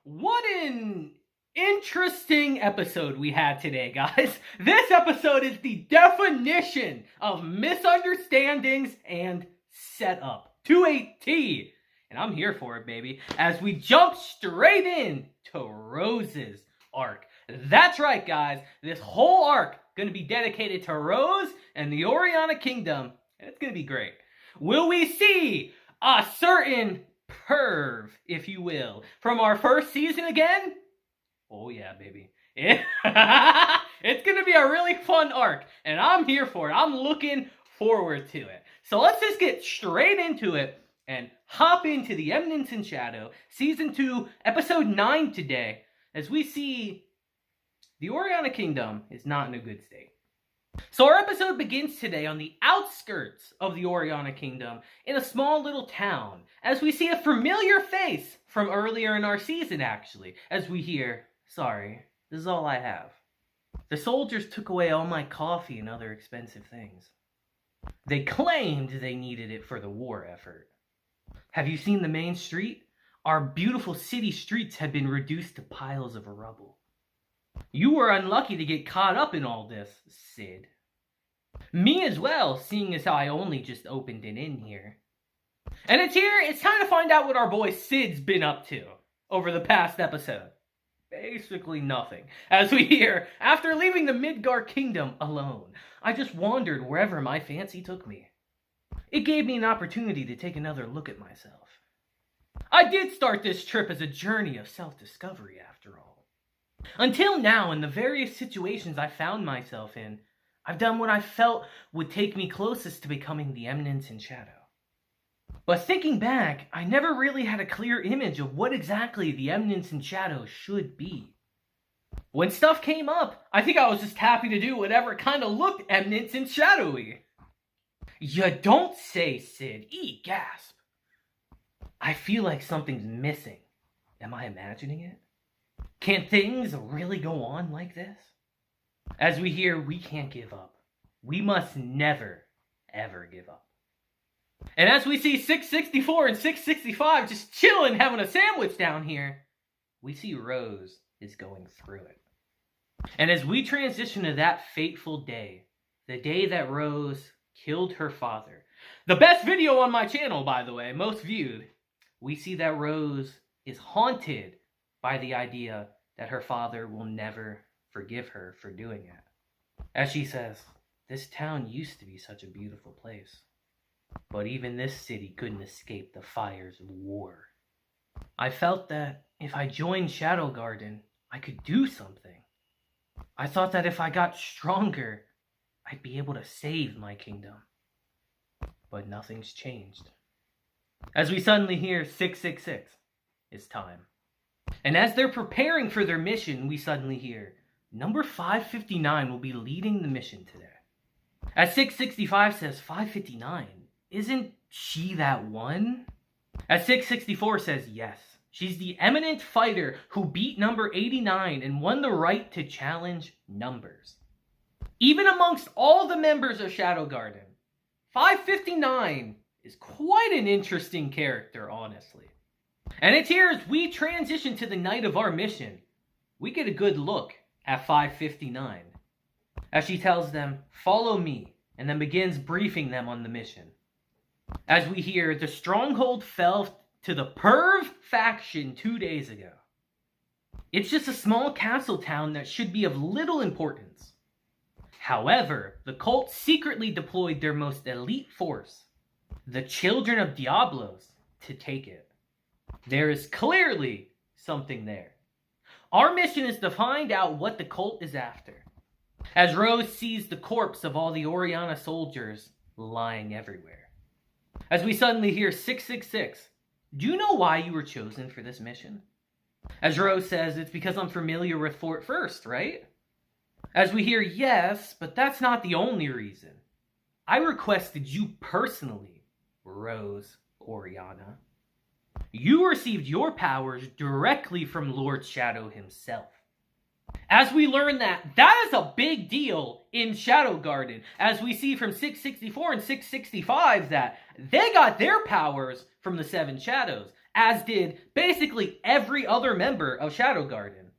What an interesting episode we had today, guys. This episode is the definition of misunderstandings and setup to a T. And I'm here for it, baby, as we jump straight in to Rose's arc. That's right, guys. This whole arc going to be dedicated to Rose and the Oriana Kingdom, and it's going to be great. Will we see a certain perv, if you will, from our first season again? Oh yeah, baby. It's going to be a really fun arc, and I'm here for it. I'm looking forward to it. So let's just get straight into it and hop into the Eminence in Shadow, Season 2, Episode 9 today, as we see the Oriana Kingdom is not in a good state. So our episode begins today on the outskirts of the Oriana Kingdom in a small little town, as we see a familiar face from earlier in our season, actually, as we hear, "Sorry, this is all I have. The soldiers took away all my coffee and other expensive things. They claimed they needed it for the war effort. Have you seen the main street? Our beautiful city streets have been reduced to piles of rubble. You were unlucky to get caught up in all this, Sid. Me as well, seeing as how I only just opened an inn here." And it's time to find out what our boy Sid's been up to over the past episode. Basically nothing. As we hear, "After leaving the Midgar Kingdom alone, I just wandered wherever my fancy took me. It gave me an opportunity to take another look at myself. I did start this trip as a journey of self-discovery, after all. Until now, in the various situations I found myself in, I've done what I felt would take me closest to becoming the Eminence in Shadow. But thinking back, I never really had a clear image of what exactly the Eminence in Shadow should be. When stuff came up, I think I was just happy to do whatever kind of looked Eminence in Shadowy." "You don't say, Sid. Gasp. I feel like something's missing. Am I imagining it? Can things really go on like this?" As we hear, we can't give up. We must never, ever give up. And as we see 664 and 665 just chilling, having a sandwich down here, we see Rose is going through it. And as we transition to that fateful day, the day that Rose killed her father, the best video on my channel, by the way, most viewed, we see that Rose is haunted by the idea that her father will never forgive her for doing it. As she says, "This town used to be such a beautiful place. But even this city couldn't escape the fires of war. I felt that if I joined Shadow Garden, I could do something. I thought that if I got stronger, I'd be able to save my kingdom. But nothing's changed." As we suddenly hear 666, it's time. And as they're preparing for their mission, we suddenly hear number 559 will be leading the mission today. As 665 says, 559, isn't she that one? As 664 says, yes, she's the eminent fighter who beat number 89 and won the right to challenge numbers. Even amongst all the members of Shadow Garden, 559 is quite an interesting character, honestly. And it's here as we transition to the night of our mission, we get a good look at 559. As she tells them, "Follow me," and then begins briefing them on the mission. As we hear, the stronghold fell to the Perv faction 2 days ago. It's just a small castle town that should be of little importance. However, the cult secretly deployed their most elite force, the Children of Diablos, to take it. There is clearly something there. Our mission is to find out what the cult is after, as Rose sees the corpse of all the Oriana soldiers lying everywhere. As we suddenly hear 666, "Do you know why you were chosen for this mission?" As Rose says, "It's because I'm familiar with Fort First, right?" As we hear, "Yes, but that's not the only reason. I requested you personally, Rose Oriana. You received your powers directly from Lord Shadow himself." As we learn that is a big deal in Shadow Garden, as we see from 664 and 665 that they got their powers from the Seven Shadows, as did basically every other member of Shadow Garden.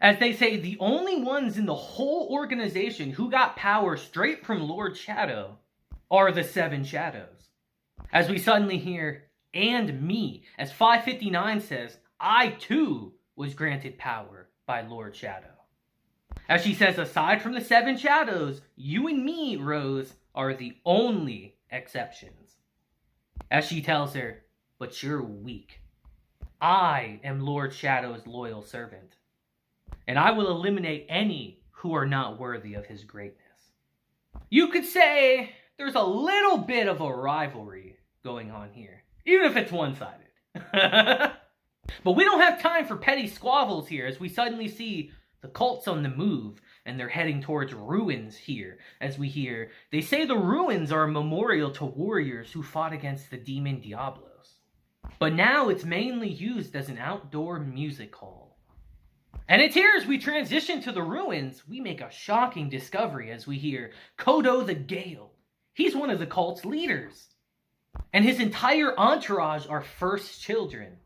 As they say, the only ones in the whole organization who got power straight from Lord Shadow are the 7 Shadows. As we suddenly hear, "and me," as 559 says, "I too was granted power by Lord Shadow." As she says, aside from the 7 Shadows, you and me, Rose, are the only exceptions. As she tells her, "But you're weak. I am Lord Shadow's loyal servant, and I will eliminate any who are not worthy of his greatness." You could say there's a little bit of a rivalry going on here, even if it's one-sided. But we don't have time for petty squabbles here, as we suddenly see the cult's on the move, and they're heading towards ruins here. As we hear, they say the ruins are a memorial to warriors who fought against the demon Diablos. But now it's mainly used as an outdoor music hall. And it's here as we transition to the ruins, we make a shocking discovery as we hear Kodo the Gale. He's one of the cult's leaders. And his entire entourage are first children.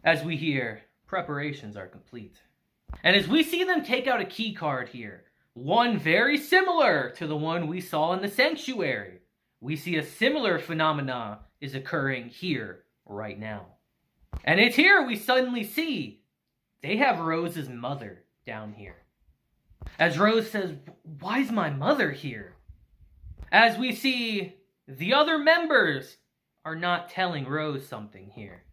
As we hear, preparations are complete. And as we see them take out a key card here, one very similar to the one we saw in the sanctuary, we see a similar phenomena is occurring here right now. And it's here we suddenly see they have Rose's mother down here. As Rose says, "Why's my mother here?" As we see the other members are not telling Rose something here.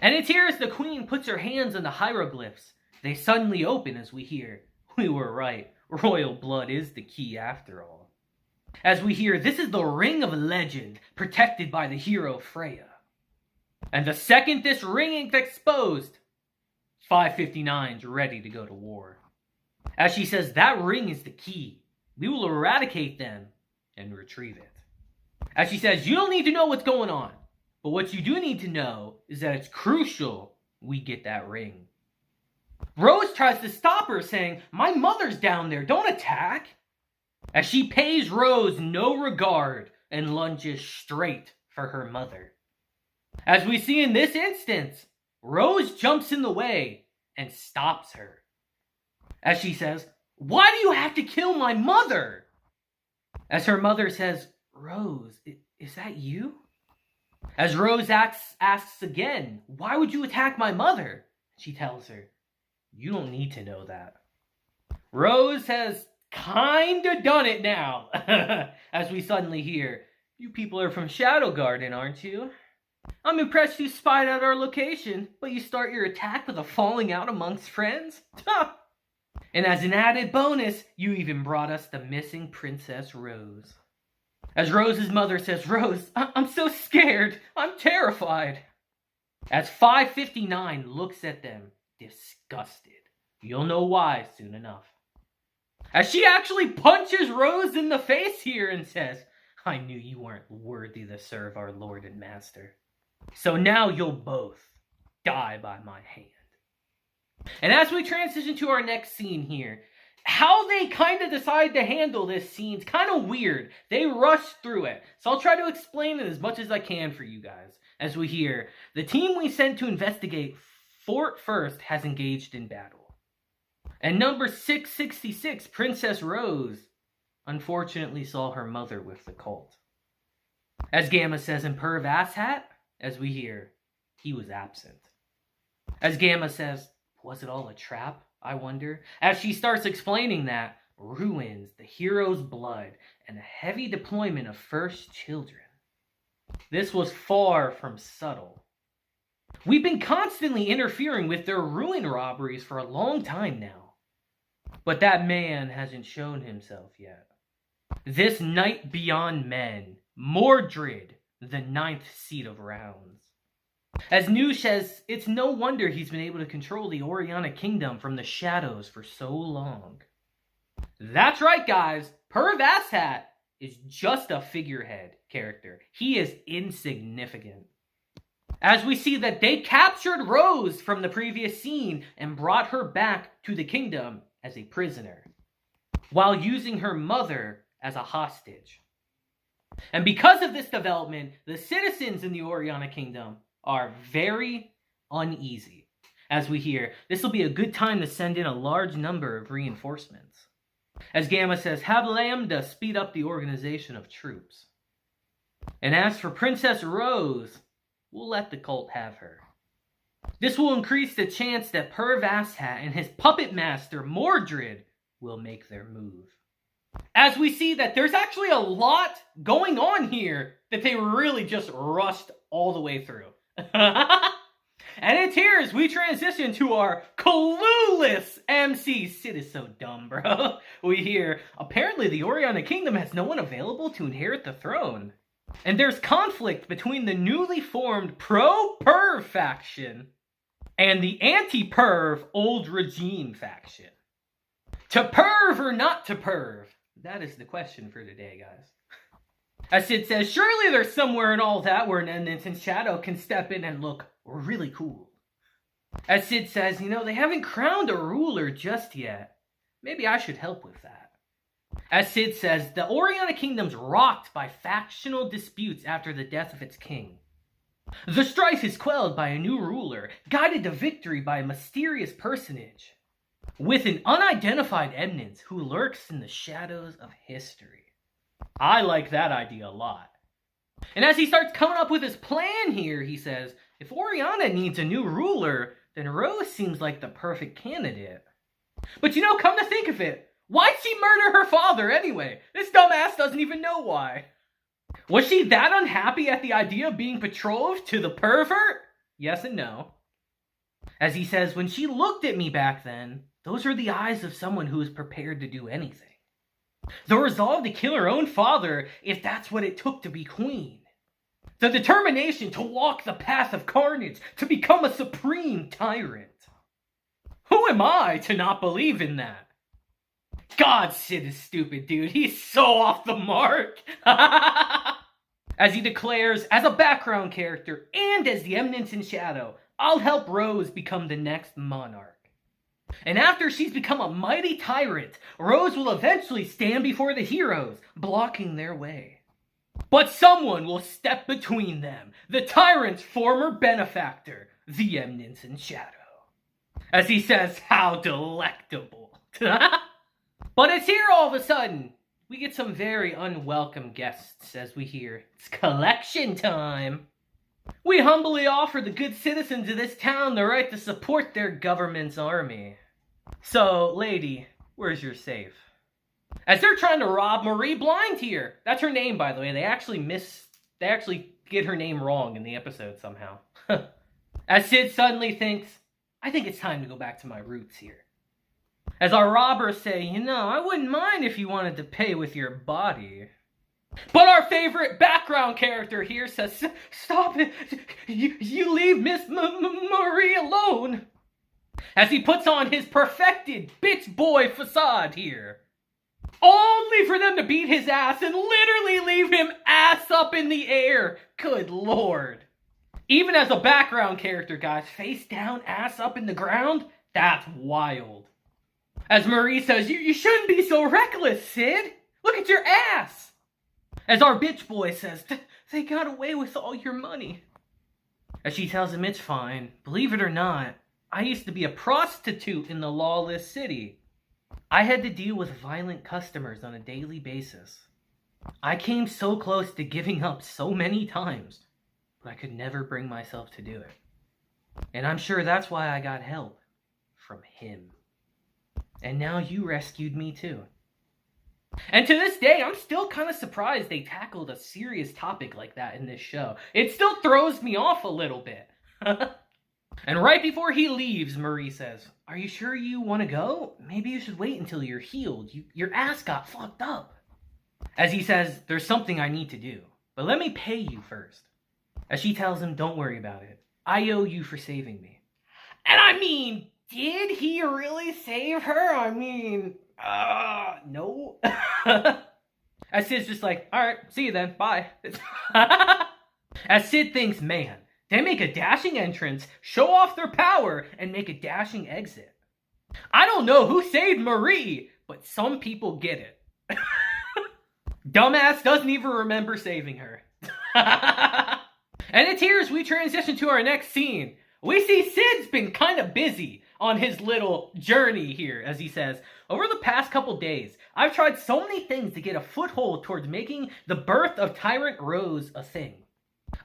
And it's here as the queen puts her hands on the hieroglyphs. They suddenly open as we hear, "We were right. Royal blood is the key after all." As we hear, "This is the ring of legend protected by the hero Freya." And the second this ring is exposed, 559's ready to go to war. As she says, "That ring is the key. We will eradicate them and retrieve it." As she says, "You don't need to know what's going on. But what you do need to know is that it's crucial we get that ring." Rose tries to stop her, saying, "My mother's down there, don't attack." As she pays Rose no regard and lunges straight for her mother. As we see in this instance, Rose jumps in the way and stops her. As she says, "Why do you have to kill my mother?" As her mother says, "Rose, is that you?" As Rose asks again, "Why would you attack my mother?" She tells her, "You don't need to know that." Rose has kinda done it now. As we suddenly hear, "You people are from Shadow Garden, aren't you? I'm impressed you spied out our location, but you start your attack with a falling out amongst friends? And as an added bonus, you even brought us the missing Princess Rose." As Rose's mother says, "Rose, I'm so scared. I'm terrified." As 559 looks at them, disgusted. You'll know why soon enough. As she actually punches Rose in the face here and says, "I knew you weren't worthy to serve our Lord and Master. So now you'll both die by my hand." And as we transition to our next scene here, how they kind of decide to handle this scene's kind of weird. They rush through it. So I'll try to explain it as much as I can for you guys. As we hear, the team we sent to investigate Fort First has engaged in battle. And number 666, Princess Rose, unfortunately saw her mother with the cult. As Gamma says in Perv Asshat, as we hear, he was absent. As Gamma says, "Was it all a trap, I wonder?" As she starts explaining that, ruins, the hero's blood, and a heavy deployment of first children. This was far from subtle. We've been constantly interfering with their ruin robberies for a long time now. But that man hasn't shown himself yet. This knight beyond men, Mordred, the 9th seat of rounds. As Noosh says, it's no wonder he's been able to control the Oriana kingdom from the shadows for so long. That's right, guys. Perv Asshat is just a figurehead character. He is insignificant. As we see that they captured Rose from the previous scene and brought her back to the kingdom as a prisoner, while using her mother as a hostage. And because of this development, the citizens in the Oriana kingdom are very uneasy. As we hear, this will be a good time to send in a large number of reinforcements. As Gamma says, have Lambda speed up the organization of troops. And as for Princess Rose, we'll let the cult have her. This will increase the chance that Perv Asshat and his puppet master, Mordred, will make their move. As we see that there's actually a lot going on here that they really just rushed all the way through. And it's here as we transition to our clueless MC. Sid is so dumb, bro. We hear, apparently the Oriana Kingdom has no one available to inherit the throne. And there's conflict between the newly formed pro-Perv faction and the anti-Perv old regime faction. To Perv or not to Perv? That is the question for today, guys. As Sid says, surely there's somewhere in all that where an Eminence and Shadow can step in and look really cool. As Sid says, they haven't crowned a ruler just yet. Maybe I should help with that. As Sid says, the Oriana Kingdom's rocked by factional disputes after the death of its king. The strife is quelled by a new ruler, guided to victory by a mysterious personage, with an unidentified Eminence who lurks in the shadows of history. I like that idea a lot. And as he starts coming up with his plan here, he says, if Oriana needs a new ruler, then Rose seems like the perfect candidate. But come to think of it, why'd she murder her father anyway? This dumbass doesn't even know why. Was she that unhappy at the idea of being betrothed to the pervert? Yes and no. As he says, when she looked at me back then, those were the eyes of someone who was prepared to do anything. The resolve to kill her own father if that's what it took to be queen. The determination to walk the path of carnage, to become a supreme tyrant. Who am I to not believe in that? God, Sid is stupid, dude. He's so off the mark. As he declares, as a background character and as the Eminence in Shadow, I'll help Rose become the next monarch. And after she's become a mighty tyrant, Rose will eventually stand before the heroes, blocking their way. But someone will step between them, the tyrant's former benefactor, the Eminence in Shadow. As he says, how delectable. But it's here all of a sudden. We get some very unwelcome guests as we hear, it's collection time. We humbly offer the good citizens of this town the right to support their government's army. So, lady, where's your safe? As they're trying to rob Marie Blind here. That's her name, by the way. They actually get her name wrong in the episode somehow. As Sid suddenly thinks, I think it's time to go back to my roots here. As our robbers say, I wouldn't mind if you wanted to pay with your body. But our favorite background character here says, stop it, you leave Miss Marie alone. As he puts on his perfected bitch boy facade here. Only for them to beat his ass and literally leave him ass up in the air. Good lord. Even as a background character, guys, face down, ass up in the ground, that's wild. As Marie says, you shouldn't be so reckless, Sid. Look at your ass. As our bitch boy says, they got away with all your money. As she tells him it's fine. Believe it or not, I used to be a prostitute in the lawless city. I had to deal with violent customers on a daily basis. I came so close to giving up so many times, but I could never bring myself to do it. And I'm sure that's why I got help from him. And now you rescued me too. And to this day, I'm still kind of surprised they tackled a serious topic like that in this show. It still throws me off a little bit. And right before he leaves, Marie says, are you sure you want to go? Maybe you should wait until you're healed. Your ass got fucked up. As he says, there's something I need to do, but let me pay you first. As she tells him, don't worry about it. I owe you for saving me. And I mean, did he really save her? I mean, no. As Sid's just like, alright, see you then, bye. As Sid thinks, man, they make a dashing entrance, show off their power, and make a dashing exit. I don't know who saved Marie, but some people get it. Dumbass doesn't even remember saving her. And it's here as we transition to our next scene. We see Sid's been kind of busy on his little journey here, as he says, over the past couple days, I've tried so many things to get a foothold towards making the birth of Tyrant Rose a thing.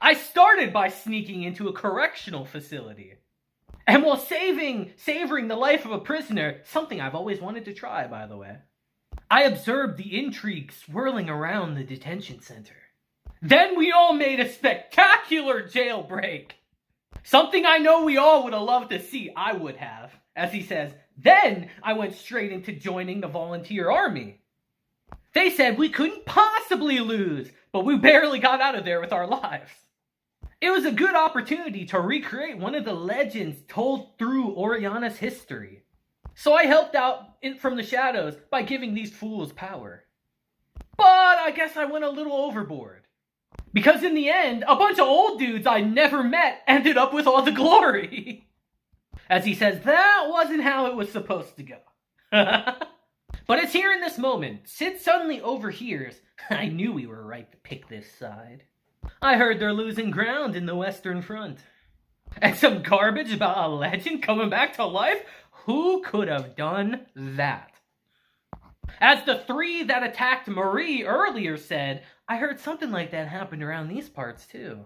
I started by sneaking into a correctional facility. And while savoring the life of a prisoner, something I've always wanted to try, by the way, I observed the intrigue swirling around the detention center. Then we all made a spectacular jailbreak. Something I know we all would have loved to see. I would have. As he says, then I went straight into joining the volunteer army. They said we couldn't possibly lose, but we barely got out of there with our lives. It was a good opportunity to recreate one of the legends told through Oriana's history. So I helped out from the shadows by giving these fools power. But I guess I went a little overboard. Because in the end, a bunch of old dudes I never met ended up with all the glory. As he says, that wasn't how it was supposed to go. But it's here in this moment, Sid suddenly overhears, I knew we were right to pick this side. I heard they're losing ground in the Western Front. And some garbage about a legend coming back to life? Who could have done that? As the three that attacked Marie earlier said, I heard something like that happened around these parts too.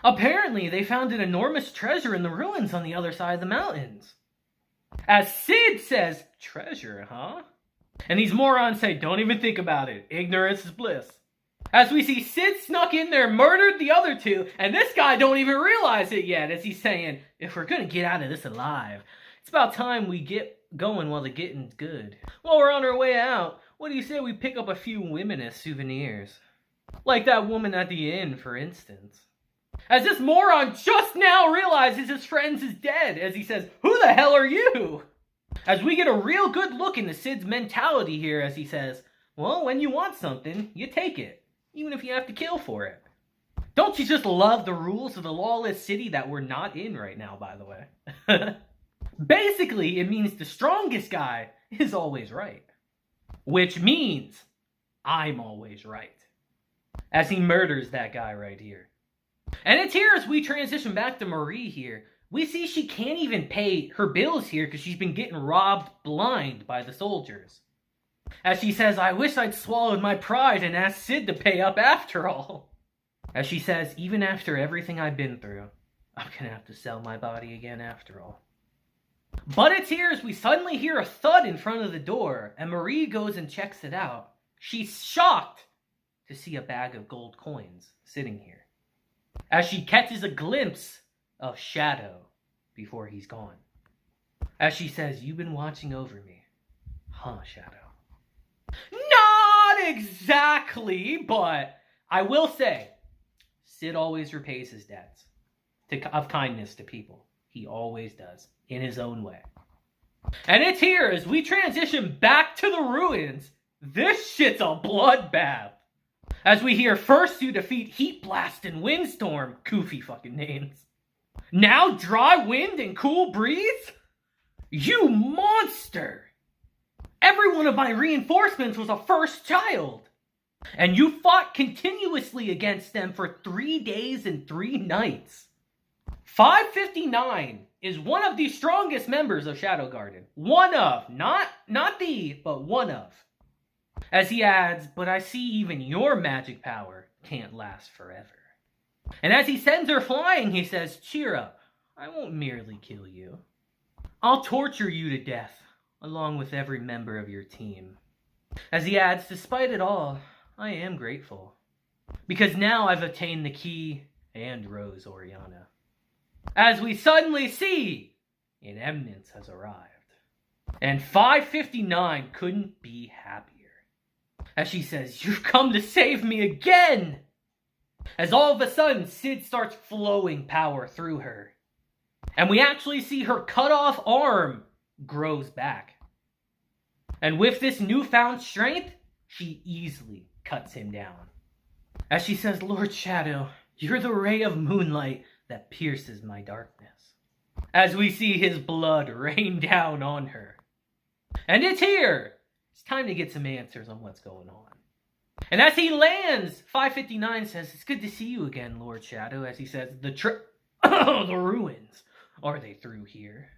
Apparently, they found an enormous treasure in the ruins on the other side of the mountains. As Sid says, treasure, huh? And these morons say, don't even think about it. Ignorance is bliss. As we see Sid snuck in there, murdered the other two, and this guy don't even realize it yet, as he's saying, if we're gonna get out of this alive, it's about time we get going while the getting's good. While we're on our way out, what do you say we pick up a few women as souvenirs? Like that woman at the inn, for instance. As this moron just now realizes his friend is dead, as he says, who the hell are you? As we get a real good look into Sid's mentality here, as he says, well, when you want something, you take it, even if you have to kill for it. Don't you just love the rules of the lawless city that we're not in right now, by the way? Basically, it means the strongest guy is always right. Which means I'm always right. As he murders that guy right here. And it's here as we transition back to Marie here. We see she can't even pay her bills here because she's been getting robbed blind by the soldiers. As she says, I wish I'd swallowed my pride and asked Sid to pay up after all. As she says, even after everything I've been through, I'm gonna have to sell my body again after all. But it's here as we suddenly hear a thud in front of the door, and Marie goes and checks it out. She's shocked to see a bag of gold coins sitting here, as she catches a glimpse of Shadow before he's gone. As she says, you've been watching over me, huh, Shadow? Not exactly, but I will say, Sid always repays his debts of kindness to people. He always does, in his own way. And it's here, as we transition back to the ruins, this shit's a bloodbath. As we hear first you defeat Heat Blast and Windstorm, goofy fucking names. Now Dry Wind and Cool Breeze? You monster! Every one of my reinforcements was a first child. And you fought continuously against them for 3 days and 3 nights. 559 is one of the strongest members of Shadow Garden. One of, not the, but one of. As he adds, but I see even your magic power can't last forever. And as he sends her flying, he says, cheer up, I won't merely kill you. I'll torture you to death, along with every member of your team. As he adds, despite it all, I am grateful. Because now I've obtained the key and Rose Oriana. As we suddenly see, an Eminence has arrived. And 559 couldn't be happier. As she says, you've come to save me again! As all of a sudden, Sid starts flowing power through her. And we actually see her cut off arm grows back. And with this newfound strength, she easily cuts him down. As she says, Lord Shadow, you're the ray of moonlight that pierces my darkness. As we see his blood rain down on her. And it's here! It's time to get some answers on what's going on. And as he lands, 559 says, "It's good to see you again, Lord Shadow," as he says, the ruins. Are they through here?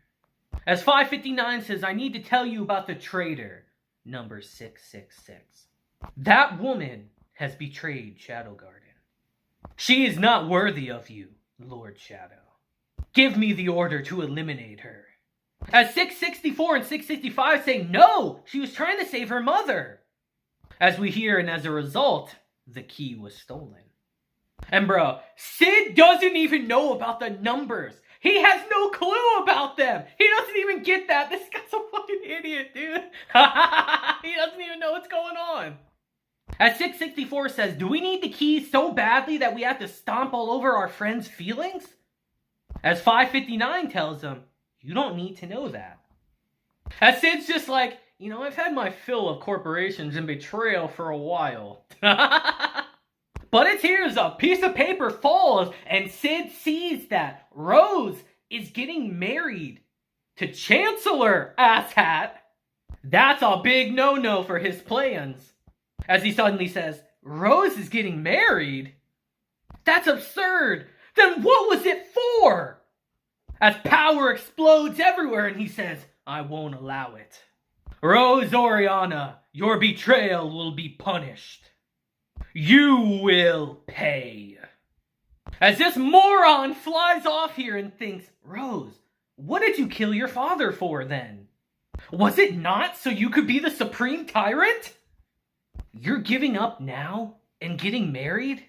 As 559 says, "I need to tell you about the traitor, number 666. That woman has betrayed Shadow Garden. She is not worthy of you, Lord Shadow. Give me the order to eliminate her." As 664 and 665 say, "No, she was trying to save her mother." As we hear, and as a result, the key was stolen. And bro, Sid doesn't even know about the numbers. He has no clue about them. He doesn't even get that. This guy's a fucking idiot, dude. He doesn't even know what's going on. As 664 says, "Do we need the key so badly that we have to stomp all over our friends' feelings?" As 559 tells him, "You don't need to know that." As Sid's just like, "I've had my fill of corporations and betrayal for a while." But it's here as a piece of paper falls, and Sid sees that Rose is getting married to Chancellor Asshat. That's a big no-no for his plans. As he suddenly says, "Rose is getting married? That's absurd! Then what was it for?" As power explodes everywhere, and he says, "I won't allow it. Rose Oriana, your betrayal will be punished. You will pay." As this moron flies off here and thinks, "Rose, what did you kill your father for then? Was it not so you could be the supreme tyrant? You're giving up now and getting married?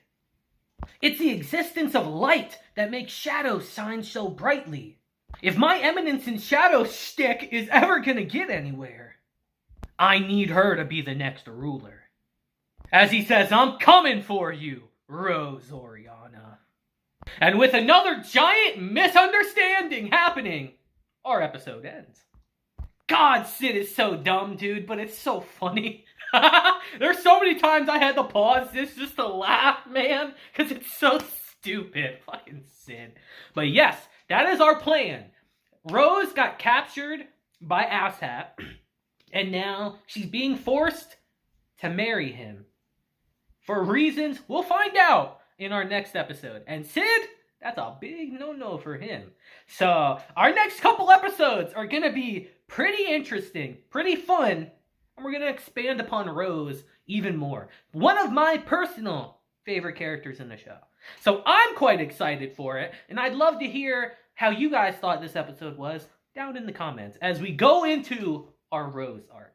It's the existence of light that makes shadows shine so brightly. If my Eminence and Shadow shtick is ever gonna get anywhere, I need her to be the next ruler." As he says, "I'm coming for you, Rose Oriana." And with another giant misunderstanding happening, our episode ends. God, Sid is so dumb, dude, but it's so funny. There's so many times I had to pause this just to laugh, man, because it's so stupid. Fucking Sid. But yes, that is our plan. Rose got captured by Asshat, and now she's being forced to marry him. For reasons we'll find out in our next episode. And Sid, that's a big no-no for him. So our next couple episodes are going to be pretty interesting, pretty fun, and we're going to expand upon Rose even more. One of my personal favorite characters in the show. So I'm quite excited for it, and I'd love to hear how you guys thought this episode was down in the comments as we go into our Rose arc.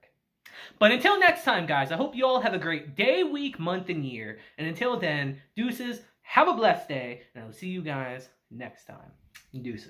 But until next time, guys, I hope you all have a great day, week, month, and year. And until then, deuces, have a blessed day, and I'll see you guys next time. Deuces.